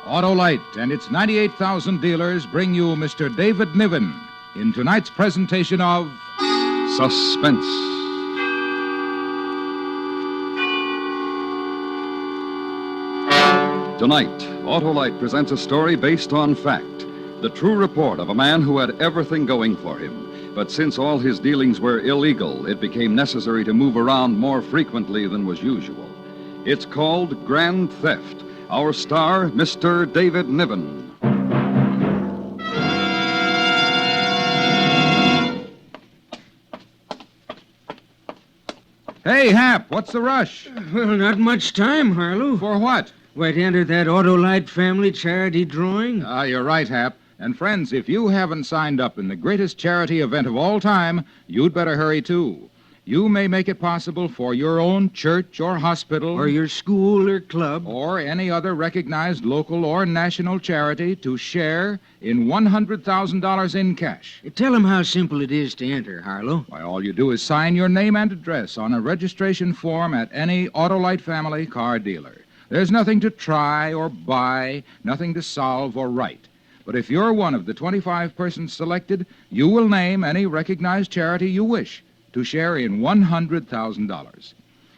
Autolite and its 98,000 dealers bring you Mr. David Niven in tonight's presentation of Suspense. Tonight, Autolite presents a story based on fact. The true report of a man who had everything going for him. But since all his dealings were illegal, it became necessary to move around more frequently than was usual. It's called Grand Theft. Our star, Mr. David Niven. Hey, Hap, what's the rush? Well, not much time, Harlow. For what? Why, to enter that Autolite family charity drawing. You're right, Hap. And friends, if you haven't signed up in the greatest charity event of all time, you'd better hurry, too. You may make it possible for your own church or hospital... Or your school or club. Or any other recognized local or national charity to share in $100,000 in cash. Tell them how simple it is to enter, Harlow. Why, all you do is sign your name and address on a registration form at any Autolite family car dealer. There's nothing to try or buy, nothing to solve or write. But if you're one of the 25 persons selected, you will name any recognized charity you wish to share in $100,000.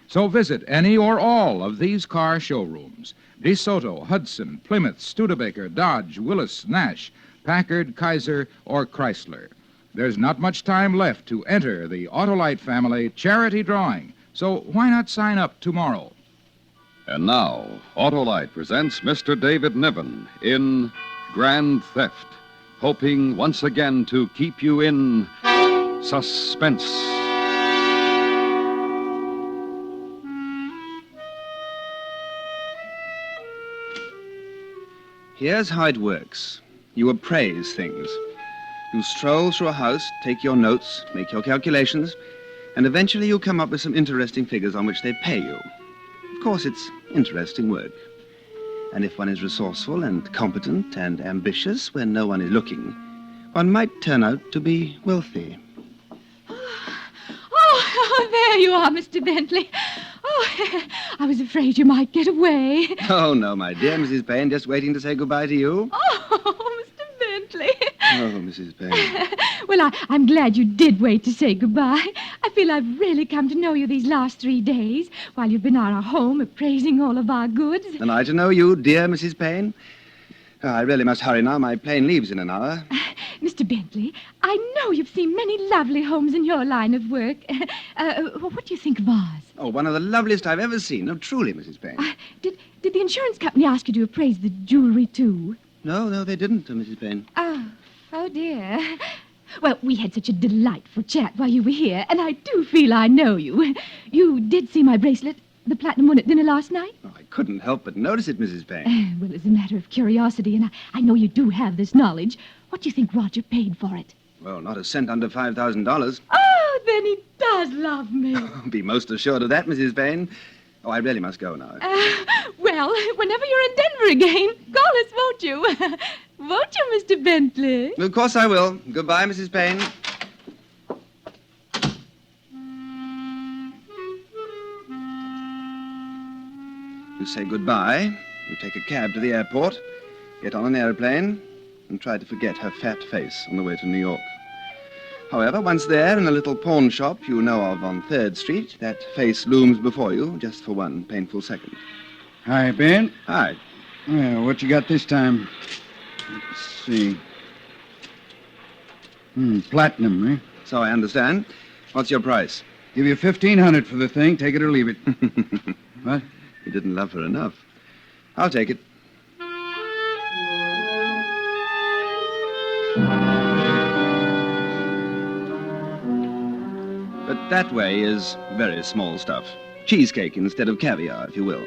So visit any or all of these car showrooms: DeSoto, Hudson, Plymouth, Studebaker, Dodge, Willis, Nash, Packard, Kaiser, or Chrysler. There's not much time left to enter the Autolite family charity drawing, so why not sign up tomorrow? And now, Autolite presents Mr. David Niven in Grand Theft, hoping once again to keep you in suspense. Here's how it works. You appraise things. You stroll through a house, take your notes, make your calculations, and eventually you come up with some interesting figures on which they pay you. Of course, it's interesting work. And if one is resourceful and competent and ambitious when no one is looking, one might turn out to be wealthy. Oh, there you are, Mr. Bentley. Oh, I was afraid you might get away. Oh, no, my dear Mrs. Payne, just waiting to say goodbye to you. Oh, Mr. Bentley. Oh, Mrs. Payne. Well, I'm glad you did wait to say goodbye. I feel I've really come to know you these last 3 days while you've been at our home appraising all of our goods. And I to know you, dear Mrs. Payne. Oh, I really must hurry now. My plane leaves in an hour. Mr. Bentley, I know you've seen many lovely homes in your line of work. What do you think of ours? Oh, one of the loveliest I've ever seen. No, truly, Mrs. Payne. Did the insurance company ask you to appraise the jewelry, too? No, they didn't, Mrs. Payne. Oh, dear. Well, we had such a delightful chat while you were here, and I do feel I know you. You did see my bracelet, the platinum one, at dinner last night? Oh, I couldn't help but notice it, Mrs. Payne. Well, as a matter of curiosity, and I know you do have this knowledge, what do you think Roger paid for it? Well, not a cent under $5,000. Oh, then he does love me. Be most assured of that, Mrs. Payne. Oh, I really must go now. Well, whenever you're in Denver again, call us, won't you? Won't you, Mr. Bentley? Of course I will. Goodbye, Mrs. Payne. You say goodbye, you take a cab to the airport, get on an airplane, and try to forget her fat face on the way to New York. However, once there, in a little pawn shop you know of on 3rd Street, that face looms before you just for one painful second. Hi, Ben. Hi. Well, what you got this time? Let's see. Platinum, eh? So I understand. What's your price? Give you $1,500 for the thing. Take it or leave it. What? You didn't love her enough. I'll take it. But that way is very small stuff. Cheesecake instead of caviar, if you will.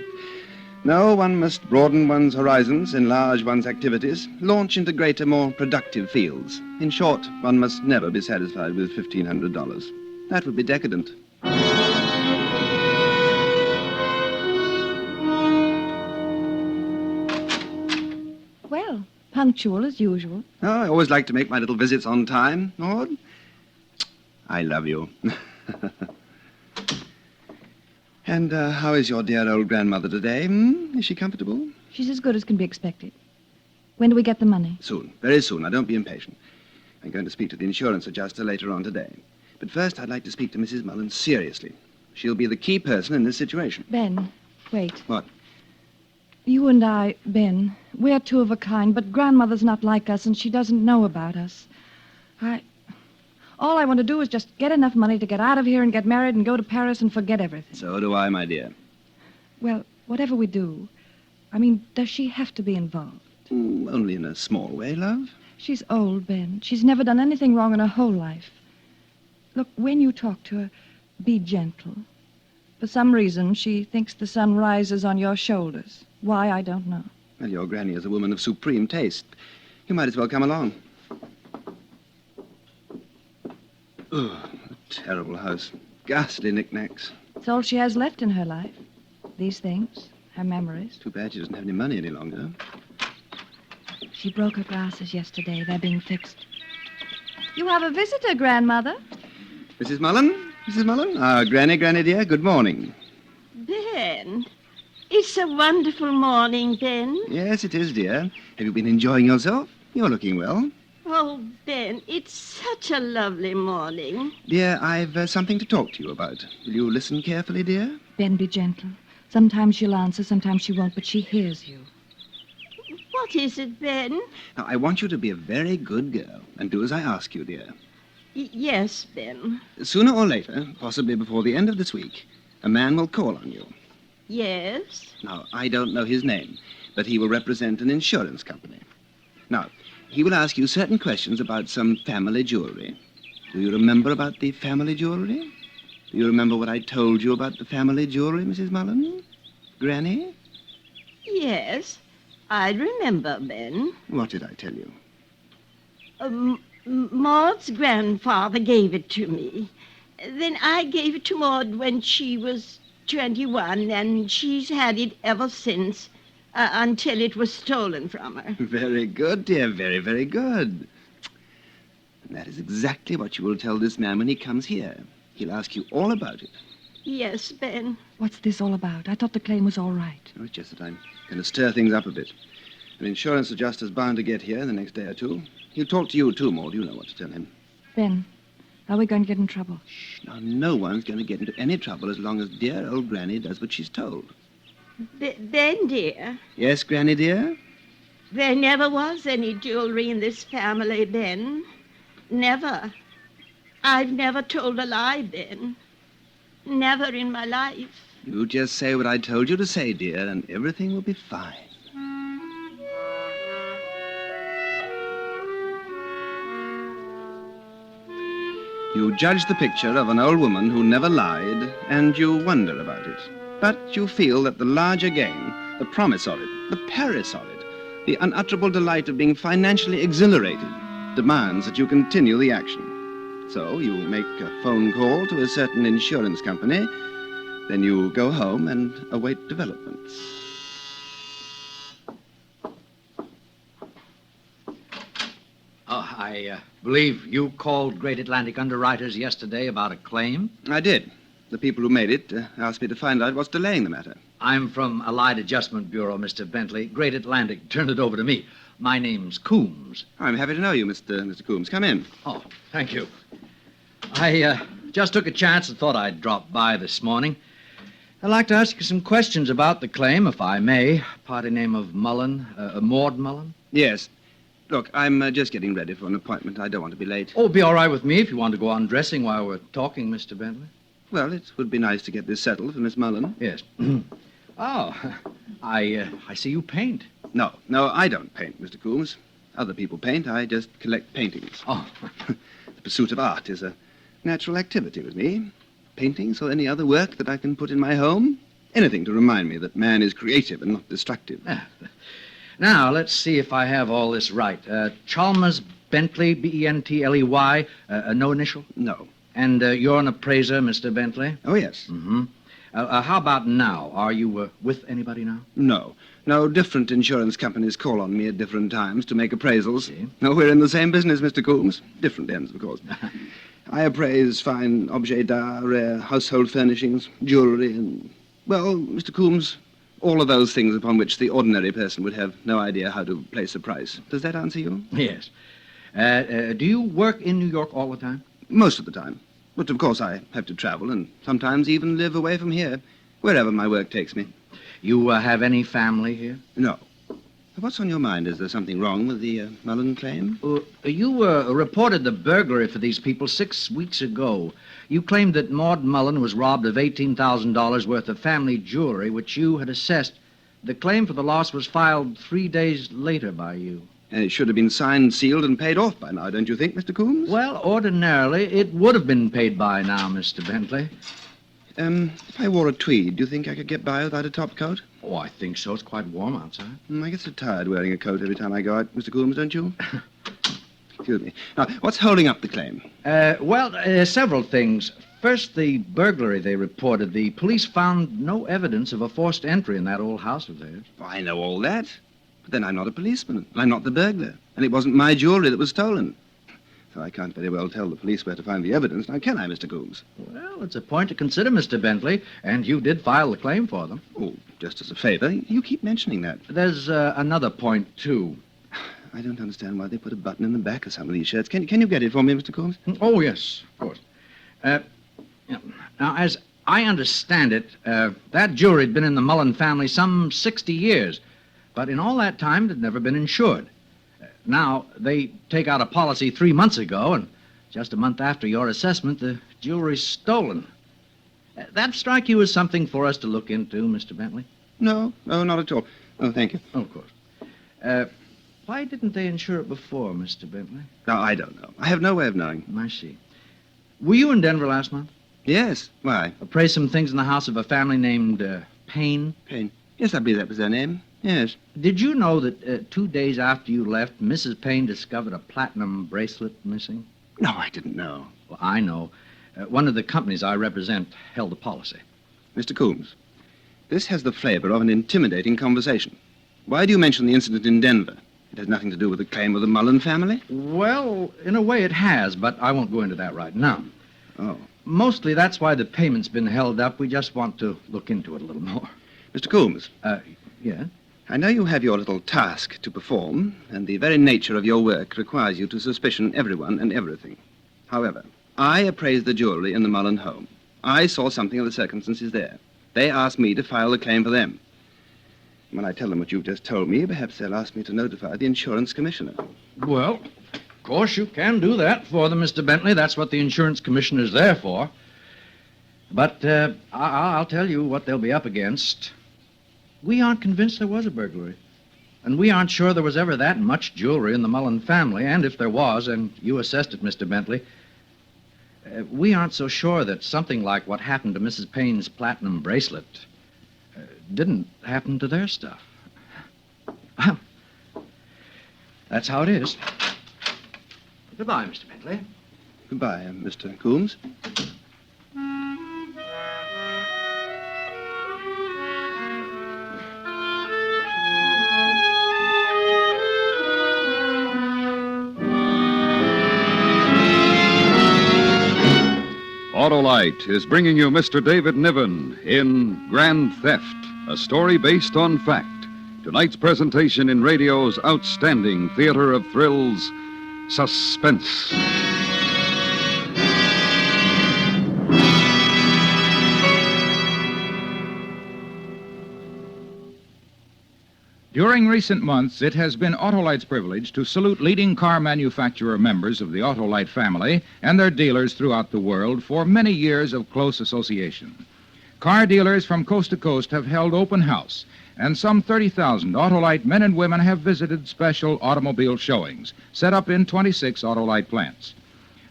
No, one must broaden one's horizons, enlarge one's activities, launch into greater, more productive fields. In short, one must never be satisfied with $1,500. That would be decadent. Well, punctual as usual. Oh, I always like to make my little visits on time, Maud. I love you. And how is your dear old grandmother today? Is she comfortable? She's as good as can be expected. When do we get the money? Soon, very soon. Now, don't be impatient. I'm going to speak to the insurance adjuster later on today. But first, I'd like to speak to Mrs. Mullen seriously. She'll be the key person in this situation. Ben, wait. What? You and I, Ben, we're two of a kind, but Grandmother's not like us, and she doesn't know about us. All I want to do is just get enough money to get out of here and get married and go to Paris and forget everything. So do I, my dear. Well, whatever we do, does she have to be involved? Only in a small way, love. She's old, Ben. She's never done anything wrong in her whole life. Look, when you talk to her, be gentle. For some reason, she thinks the sun rises on your shoulders. Why, I don't know. Well, your granny is a woman of supreme taste. You might as well come along. Oh, a terrible house. Ghastly knickknacks. It's all she has left in her life. These things, her memories. Too bad she doesn't have any money any longer. She broke her glasses yesterday. They're being fixed. You have a visitor, Grandmother. Mrs. Mullen? Mrs. Mullen? Granny dear, good morning. Ben, it's a wonderful morning, Ben. Yes, it is, dear. Have you been enjoying yourself? You're looking well. Oh, Ben, it's such a lovely morning. Dear, I've something to talk to you about. Will you listen carefully, dear? Ben, be gentle. Sometimes she'll answer, sometimes she won't, but she hears you. What is it, Ben? Now, I want you to be a very good girl and do as I ask you, dear. Yes, Ben. Sooner or later, possibly before the end of this week, a man will call on you. Yes? Now, I don't know his name, but he will represent an insurance company. Now, he will ask you certain questions about some family jewelry. Do you remember about the family jewelry? Do you remember what I told you about the family jewelry, Mrs. Mullen? Granny? Yes, I remember, Ben. What did I tell you? Maud's grandfather gave it to me. Then I gave it to Maud when she was 21, and she's had it ever since, until it was stolen from her. Very good, dear. Very, very good. And that is exactly what you will tell this man when he comes here. He'll ask you all about it. Yes, Ben. What's this all about? I thought the claim was all right. Oh, it's just that I'm going to stir things up a bit. An insurance adjuster's bound to get here in the next day or two. He'll talk to you, too, Maud. You know what to tell him. Ben, are we going to get in trouble? Shh. Now, no one's going to get into any trouble as long as dear old Granny does what she's told. Ben, dear, Yes, Granny, dear? there never was any jewelry in this family, Ben. Never. I've never told a lie, Ben. Never in my life. You just say what I told you to say, dear, and everything will be fine. You judge the picture of an old woman who never lied, and you wonder about it. But you feel that the larger game, the promise of it, the Paris of it, the unutterable delight of being financially exhilarated, demands that you continue the action. So you make a phone call to a certain insurance company, then you go home and await developments. Oh, I believe you called Great Atlantic Underwriters yesterday about a claim. I did. The people who made it asked me to find out what's delaying the matter. I'm from Allied Adjustment Bureau, Mr. Bentley. Great Atlantic turned it over to me. My name's Coombs. I'm happy to know you, Mr. Coombs. Come in. Oh, thank you. I just took a chance and thought I'd drop by this morning. I'd like to ask you some questions about the claim, if I may. Party name of Mullen, Maud Mullen? Yes. Look, I'm just getting ready for an appointment. I don't want to be late. Oh, it'll be all right with me if you want to go on dressing while we're talking, Mr. Bentley. Well, it would be nice to get this settled for Miss Mullen. Yes. Oh, I see you paint. No, I don't paint, Mr. Coombs. Other people paint. I just collect paintings. Oh, The pursuit of art is a natural activity with me. Paintings or any other work that I can put in my home. Anything to remind me that man is creative and not destructive. now, let's see if I have all this right. Chalmers Bentley, Bentley, no initial? No. And you're an appraiser, Mr. Bentley? Oh, yes. Mm-hmm. How about now? Are you with anybody now? No. No, different insurance companies call on me at different times to make appraisals. See? No, we're in the same business, Mr. Coombs. Different ends, of course. I appraise fine objets d'art, rare household furnishings, jewelry, and... Well, Mr. Coombs, All of those things upon which the ordinary person would have no idea how to place a price. Does that answer you? Yes. Do you work in New York all the time? Most of the time. But of course I have to travel and sometimes even live away from here, wherever my work takes me. You have any family here? No. What's on your mind? Is there something wrong with the Mullen claim? You reported the burglary for these people 6 weeks ago. You claimed that Maud Mullen was robbed of $18,000 worth of family jewelry, which you had assessed. The claim for the loss was filed 3 days later by you. And it should have been signed, sealed, and paid off by now, don't you think, Mr. Coombs? Well, ordinarily, it would have been paid by now, Mr. Bentley. If I wore a tweed, do you think I could get by without a top coat? Oh, I think so. It's quite warm outside. I get so tired wearing a coat every time I go out, Mr. Coombs, don't you? Excuse me. Now, what's holding up the claim? Several things. First, the burglary they reported. The police found no evidence of a forced entry in that old house of theirs. Well, I know all that. But then I'm not a policeman. I'm not the burglar. And it wasn't my jewelry that was stolen. So I can't very well tell the police where to find the evidence. Now, can I, Mr. Coombs? Well, it's a point to consider, Mr. Bentley. And you did file the claim for them. Oh, just as a favor. You keep mentioning that. There's another point, too. I don't understand why they put a button in the back of some of these shirts. Can you get it for me, Mr. Coombs? Oh, yes, of course. Now, as I understand it, that jewelry had been in the Mullen family some 60 years. But in all that time, it had never been insured. Now, they take out a policy 3 months ago, and just a month after your assessment, the jewelry's stolen. That strike you as something for us to look into, Mr. Bentley? No, not at all. Oh, thank you. Oh, of course. Why didn't they insure it before, Mr. Bentley? No, I don't know. I have no way of knowing. I see. Were you in Denver last month? Yes. Why? Appraised some things in the house of a family named Payne? Payne. Yes, I believe that was their name. Yes. Did you know that 2 days after you left, Mrs. Payne discovered a platinum bracelet missing? No, I didn't know. Well, I know. One of the companies I represent held the policy. Mr. Coombs, this has the flavor of an intimidating conversation. Why do you mention the incident in Denver? It has nothing to do with the claim of the Mullen family? Well, in a way it has, but I won't go into that right now. Oh. Mostly that's why the payment's been held up. We just want to look into it a little more. Mr. Coombs. Yeah? I know you have your little task to perform, and the very nature of your work requires you to suspicion everyone and everything. However, I appraised the jewelry in the Mullen home. I saw something of the circumstances there. They asked me to file the claim for them. When I tell them what you've just told me, perhaps they'll ask me to notify the insurance commissioner. Well, of course you can do that for them, Mr. Bentley. That's what the insurance commissioner's there for. But I'll tell you what they'll be up against. We aren't convinced there was a burglary. And we aren't sure there was ever that much jewelry in the Mullen family. And if there was, and you assessed it, Mr. Bentley, we aren't so sure that something like what happened to Mrs. Payne's platinum bracelet didn't happen to their stuff. Well, that's how it is. Goodbye, Mr. Bentley. Goodbye, Mr. Coombs. Autolite is bringing you Mr. David Niven in Grand Theft, a story based on fact. Tonight's presentation in radio's outstanding theater of thrills, Suspense. During recent months, it has been Autolite's privilege to salute leading car manufacturer members of the Autolite family and their dealers throughout the world for many years of close association. Car dealers from coast to coast have held open house, and some 30,000 Autolite men and women have visited special automobile showings set up in 26 Autolite plants.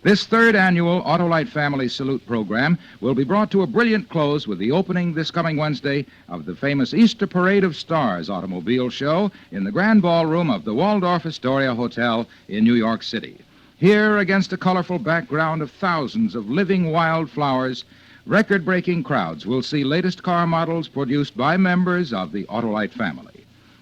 This third annual Autolite Family Salute program will be brought to a brilliant close with the opening this coming Wednesday of the famous Easter Parade of Stars automobile show in the Grand Ballroom of the Waldorf Astoria Hotel in New York City. Here, against a colorful background of thousands of living wildflowers, record-breaking crowds will see latest car models produced by members of the Autolite family.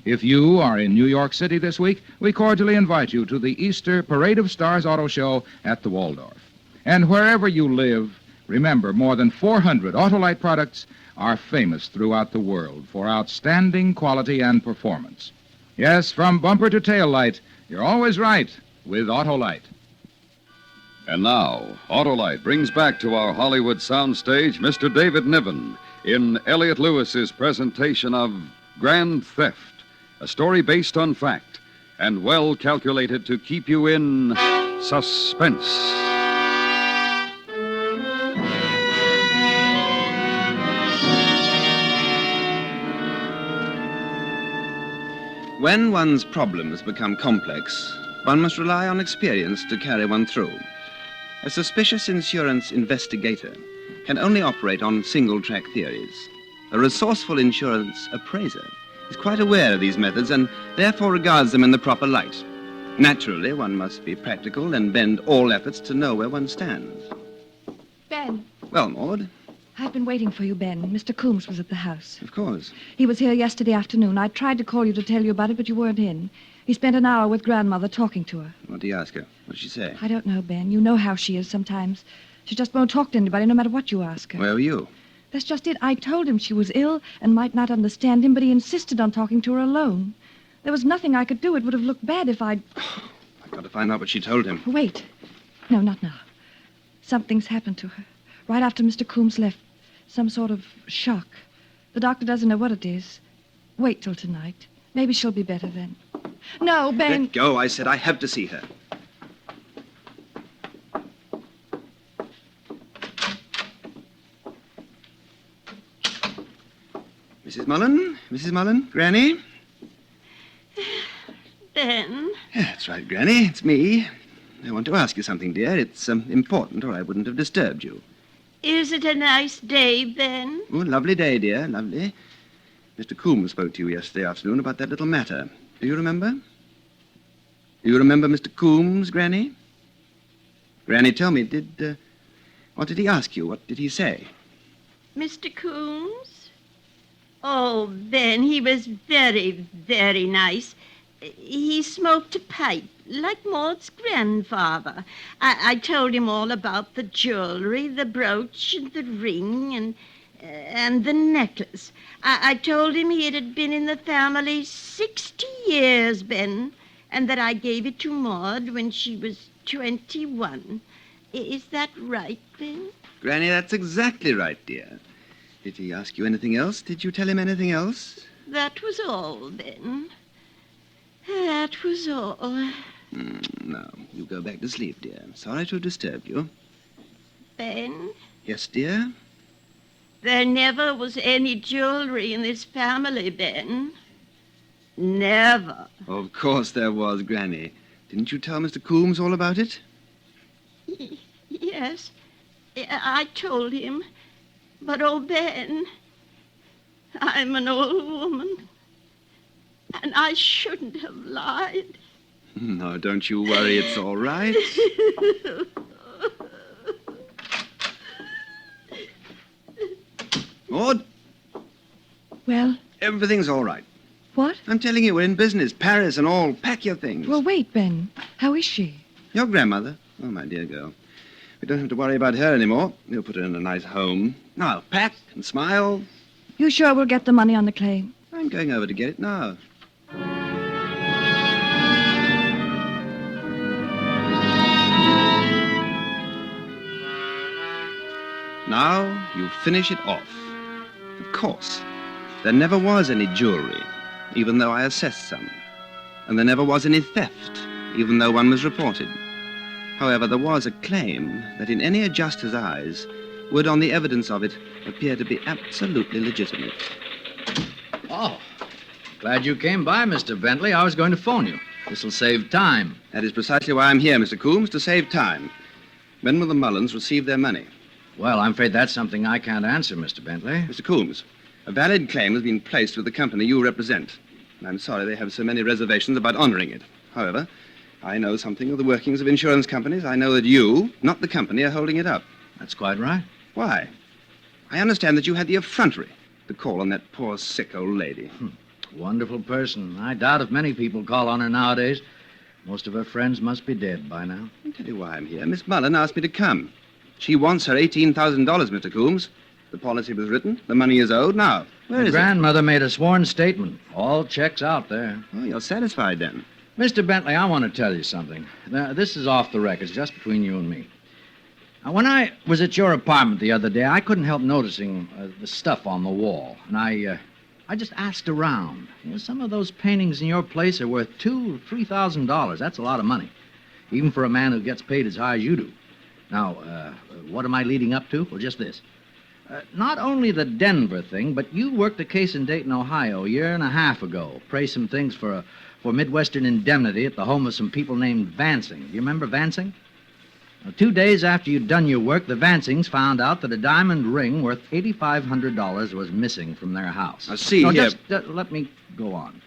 If you are in New York City this week, we cordially invite you to the Easter Parade of Stars Auto Show at the Waldorf. And wherever you live, Remember, more than 400 Autolite products are famous throughout the world for outstanding quality and performance. Yes, from bumper to tail light, you're always right with Autolite. And now, Autolite brings back to our Hollywood soundstage Mr. David Niven in Elliot Lewis's presentation of Grand Theft, a story based on fact and well calculated to keep you in suspense. When one's problems become complex, one must rely on experience to carry one through. A suspicious insurance investigator can only operate on single-track theories. A resourceful insurance appraiser is quite aware of these methods and therefore regards them in the proper light. Naturally, one must be practical and bend all efforts to know where one stands. Ben, Well, Maud, I've been waiting for you, Ben. Mr. Coombs was at the house. of course. He was here yesterday afternoon. I tried to call you to tell you about it, but you weren't in. He spent an hour with Grandmother talking to her. What do you ask her? What did she say? I don't know, Ben. You know how she is sometimes. She just won't talk to anybody, no matter what you ask her. Where were you? That's just it. I told him she was ill and might not understand him, but he insisted on talking to her alone. There was nothing I could do. It would have looked bad if I'd... I've got to find out what she told him. Wait. No, not now. Something's happened to her. Right after Mr. Coombs left. Some sort of shock. The doctor doesn't know what it is. Wait till tonight. Maybe she'll be better then. No, Ben. Let go, I said. I have to see her. Mrs. Mullen, Granny? Ben, That's right, Granny. It's me. I want to ask you something, dear. It's important, or I wouldn't have disturbed you. is it a nice day, Ben? Oh, lovely day, dear, lovely. Mr. Coombs spoke to you yesterday afternoon about that little matter. Do you remember? Do you remember Mr. Coombs, Granny? Granny, tell me, what did he ask you? What did he say? Mr. Coombs? Oh, Ben, he was very, very nice. He smoked a pipe, like Maud's grandfather. I told him all about the jewelry, the brooch, and the ring, and the necklace. I told him it had been in the family 60 years, Ben, and that I gave it to Maud when she was 21. Is that right, Ben? Granny, that's exactly right, dear. Did he ask you anything else? Did you tell him anything else? That was all, Ben. That was all. No, you go back to sleep, dear. I'm sorry to have disturbed you. Ben, Yes, dear? there never was any jewelry in this family, Ben. Never. Of course there was, Granny. Didn't you tell Mr. Coombs all about it? Yes, I told him. But, oh, Ben, I'm an old woman, and I shouldn't have lied. No, don't you worry. It's all right. Maud, Well, everything's all right. what? I'm telling you, we're in business, Paris and all. Pack your things. Well, wait, Ben. How is she? Your grandmother? Oh, my dear girl. We don't have to worry about her anymore. We'll put her in a nice home. Now, pack and smile. You sure we'll get the money on the claim? I'm going over to get it now. Now, you finish it off. Of course, there never was any jewelry, even though I assessed some. And there never was any theft, even though one was reported. However, there was a claim that in any adjuster's eyes would, on the evidence of it, appear to be absolutely legitimate. Oh, glad you came by, Mr. Bentley. I was going to phone you. This'll save time. That is precisely why I'm here, Mr. Coombs, to save time. When will the Mullins receive their money? Well, I'm afraid that's something I can't answer, Mr. Bentley. Mr. Coombs, a valid claim has been placed with the company you represent. And I'm sorry they have so many reservations about honoring it. However, I know something of the workings of insurance companies. I know that you, not the company, are holding it up. That's quite right. Why? I understand that you had the effrontery to call on that poor, sick old lady. Wonderful person. I doubt if many people call on her nowadays. Most of her friends must be dead by now. I'll tell you why I'm here. Miss Mullen asked me to come. She wants her $18,000, Mr. Coombs. The policy was written. The money is owed. Now, where is it? Grandmother made a sworn statement. All checks out there. Oh, you're satisfied then. Mr. Bentley, I want to tell you something. Now, this is off the record, just between you and me. Now, when I was at your apartment the other day, I couldn't help noticing the stuff on the wall. And I just asked around. You know, some of those paintings in your place are worth $2,000 or $3,000. That's a lot of money, even for a man who gets paid as high as you do. Now, what am I leading up to? Well, just this. Not only the Denver thing, but you worked a case in Dayton, Ohio, a year and a half ago. Praised some things for Midwestern indemnity at the home of some people named Vansing. Do you remember Vansing? Now, 2 days after you'd done your work, the Vansings found out that a diamond ring worth $8,500 was missing from their house. Now, see no, here... just let me go on.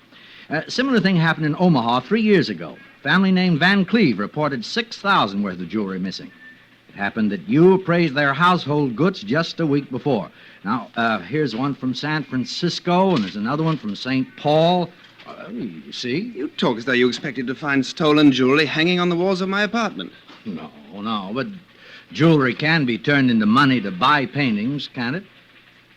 Similar thing happened in Omaha 3 years ago. Family named Van Cleve reported $6,000 worth of jewelry missing. It happened that you appraised their household goods just a week before. Now, here's one from San Francisco, and there's another one from St. Paul. You see? You talk as though you expected to find stolen jewelry hanging on the walls of my apartment. No, but jewelry can be turned into money to buy paintings, can't it?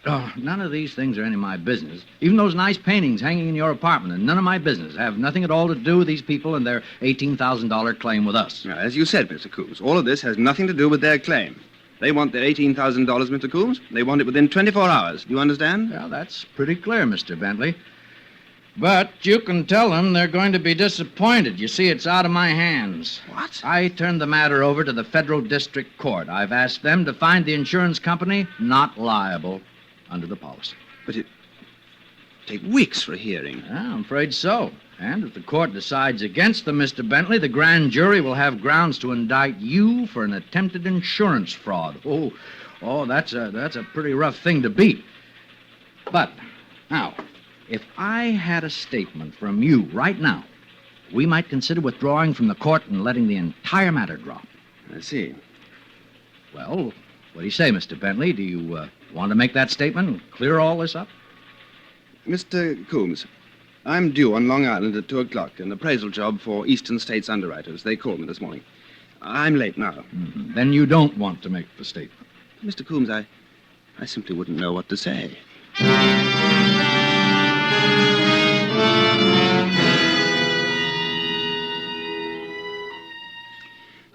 Oh, none of these things are any of my business. Even those nice paintings hanging in your apartment are none of my business. Have nothing at all to do with these people and their $18,000 claim with us. Now, as you said, Mr. Coombs, all of this has nothing to do with their claim. They want their $18,000, Mr. Coombs. They want it within 24 hours. Do you understand? Well, that's pretty clear, Mr. Bentley. But you can tell them they're going to be disappointed. You see, it's out of my hands. What? I turned the matter over to the Federal District Court. I've asked them to find the insurance company not liable under the policy. But it take weeks for a hearing. Yeah, I'm afraid so. And if the court decides against them, Mr. Bentley, the grand jury will have grounds to indict you for an attempted insurance fraud. Oh, that's a pretty rough thing to beat. But now, if I had a statement from you right now, we might consider withdrawing from the court and letting the entire matter drop. I see. Well, what do you say, Mr. Bentley? Do you want to make that statement and clear all this up? Mr. Coombs, I'm due on Long Island at 2 o'clock, an appraisal job for Eastern States Underwriters. They called me this morning. I'm late now. Mm-hmm. Then you don't want to make the statement. Mr. Coombs, I simply wouldn't know what to say.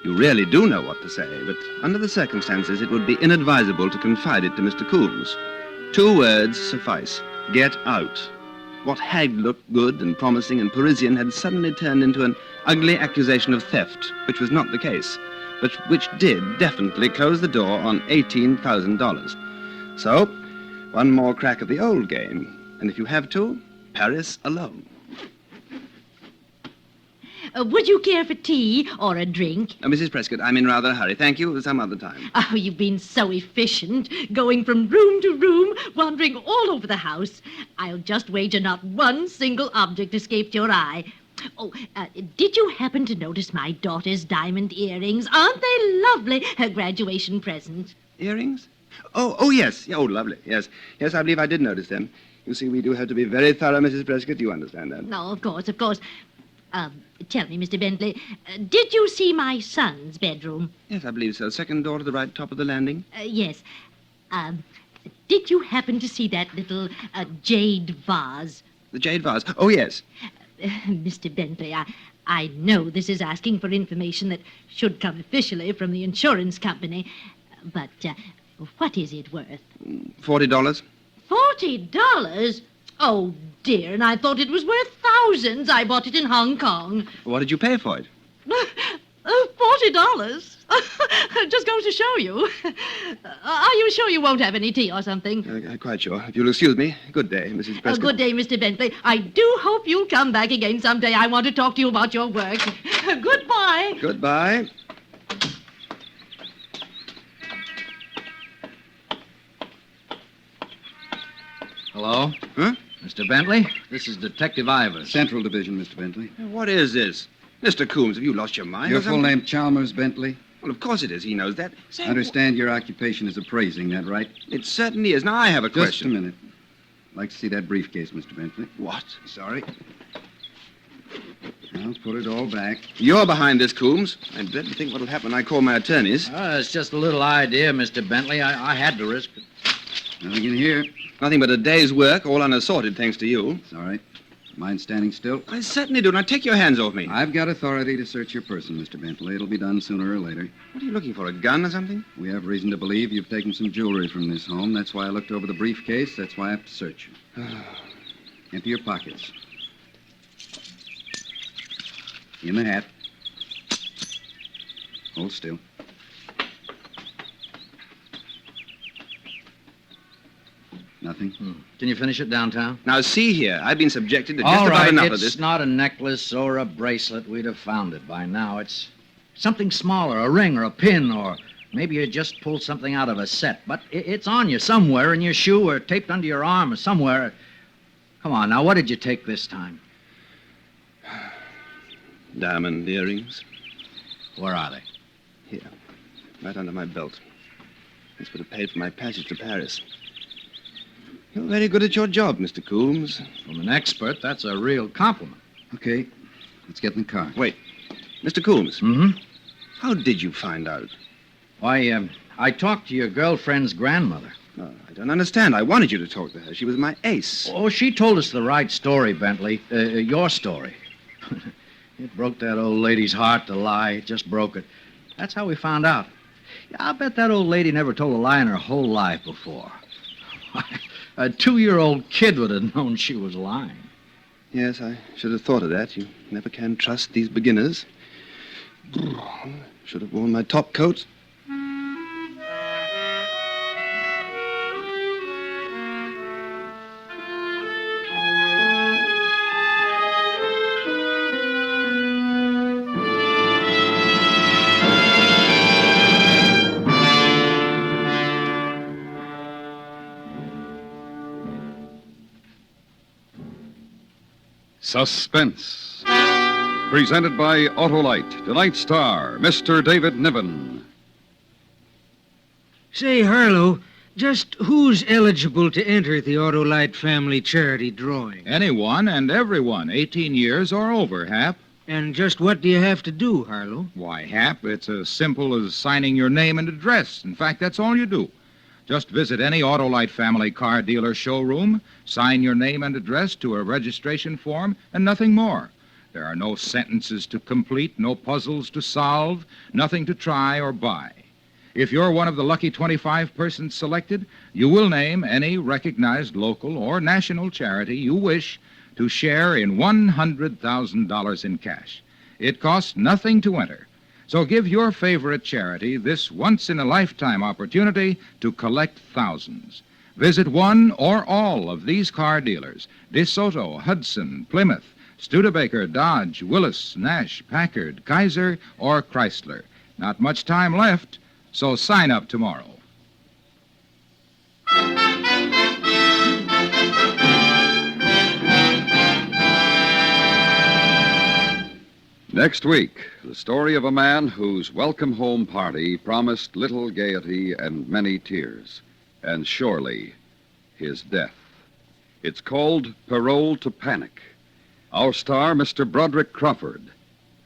You really do know what to say, but under the circumstances, it would be inadvisable to confide it to Mr. Coombs. 2 words suffice. Get out. What had looked good and promising and Parisian had suddenly turned into an ugly accusation of theft, which was not the case, but which did definitely close the door on $18,000. So, one more crack at the old game. And if you have to, Paris alone. Would you care for tea or a drink? Mrs. Prescott, I'm in rather a hurry. Thank you. Some other time. Oh, you've been so efficient, going from room to room, wandering all over the house. I'll just wager not one single object escaped your eye. Oh, did you happen to notice my daughter's diamond earrings? Aren't they lovely? Her graduation present. Earrings? Oh, yes. Oh, lovely. Yes, I believe I did notice them. You see, we do have to be very thorough, Mrs. Prescott. You understand that? No, of course. Tell me, Mr. Bentley, did you see my son's bedroom? Yes, I believe so. Second door to the right, top of the landing. Yes. Did you happen to see that little jade vase? The jade vase? Oh, yes. Mr. Bentley, I know this is asking for information that should come officially from the insurance company, but what is it worth? $40. $40? Oh, dear, and I thought it was worth thousands. I bought it in Hong Kong. What did you pay for it? $40? Just goes to show you. Are you sure you won't have any tea or something? Quite sure. If you'll excuse me. Good day, Mrs. Prescott. Good day, Mr. Bentley. I do hope you'll come back again someday. I want to talk to you about your work. Goodbye. Goodbye. Hello? Huh? Mr. Bentley, this is Detective Ivers. Central Division, Mr. Bentley. What is this? Mr. Coombs, have you lost your mind? Your or full something? name, Chalmers Bentley? Well, of course it is. He knows that. I understand your occupation is appraising, that right? It certainly is. Now, I have a Just question. a minute. I'd like to see that briefcase, Mr. Bentley. What? Sorry. I'll put it all back. You're behind this, Coombs. I dread to think what'll happen when I call my attorneys. It's just a little idea, Mr. Bentley. I had to risk it. Nothing in here. Nothing but a day's work, all unassorted, thanks to you. It's all right. Mind standing still? I certainly do. Now take your hands off me. I've got authority to search your person, Mr. Bentley. It'll be done sooner or later. What are you looking for, a gun or something? We have reason to believe you've taken some jewelry from this home. That's why I looked over the briefcase. That's why I have to search you. Empty your pockets. In the hat. Hold still. Nothing? Can you finish it downtown? Now, see here. I've been subjected to just All about right, enough of it's this. not a necklace or a bracelet. We'd have found it by now. It's something smaller, a ring or a pin, or maybe you just pulled something out of a set. But it's on you somewhere, in your shoe or taped under your arm or somewhere. Come on, now, what did you take this time? Diamond earrings. Where are they? Here. Right under my belt. This would have paid for my passage to Paris. You're very good at your job, Mr. Coombs. From an expert, that's a real compliment. Okay. Let's get in the car. Wait. Mr. Coombs. Mm-hmm. How did you find out? Why, I talked to your girlfriend's grandmother. Oh, I don't understand. I wanted you to talk to her. She was my ace. Oh, she told us the right story, Bentley. Your story. It broke that old lady's heart to lie. It just broke it. That's how we found out. I bet that old lady never told a lie in her whole life before. A 2-year-old kid would have known she was lying. Yes, I should have thought of that. You never can trust these beginners. Should have worn my top coat. Suspense. Presented by Autolite. Tonight's star, Mr. David Niven. Say, Harlow, just who's eligible to enter the Autolite family charity drawing? Anyone and everyone, 18 years or over, Hap. And just what do you have to do, Harlow? Why, Hap, it's as simple as signing your name and address. In fact, that's all you do. Just visit any Autolite family car dealer showroom, sign your name and address to a registration form, and nothing more. There are no sentences to complete, no puzzles to solve, nothing to try or buy. If you're one of the lucky 25 persons selected, you will name any recognized local or national charity you wish to share in $100,000 in cash. It costs nothing to enter. So give your favorite charity this once-in-a-lifetime opportunity to collect thousands. Visit one or all of these car dealers: DeSoto, Hudson, Plymouth, Studebaker, Dodge, Willis, Nash, Packard, Kaiser, or Chrysler. Not much time left, so sign up tomorrow. Next week, the story of a man whose welcome home party promised little gaiety and many tears, and surely his death. It's called Parole to Panic. Our star, Mr. Broderick Crawford.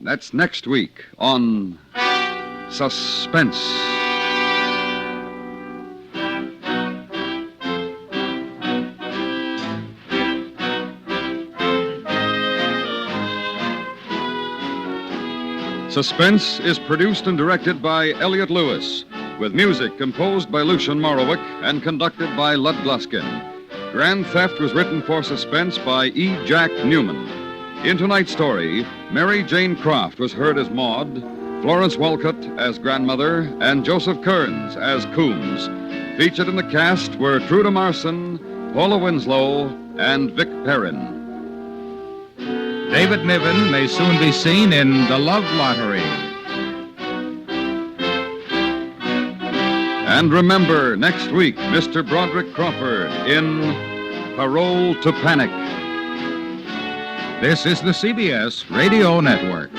That's next week on Suspense. Suspense is produced and directed by Elliot Lewis, with music composed by Lucian Morowick and conducted by Lud Gluskin. Grand Theft was written for Suspense by E. Jack Newman. In tonight's story, Mary Jane Croft was heard as Maud, Florence Walcott as grandmother, and Joseph Kearns as Coombs. Featured in the cast were Truda Marson, Paula Winslow, and Vic Perrin. David Niven may soon be seen in The Love Lottery. And remember, next week, Mr. Broderick Crawford in Parole to Panic. This is the CBS Radio Network.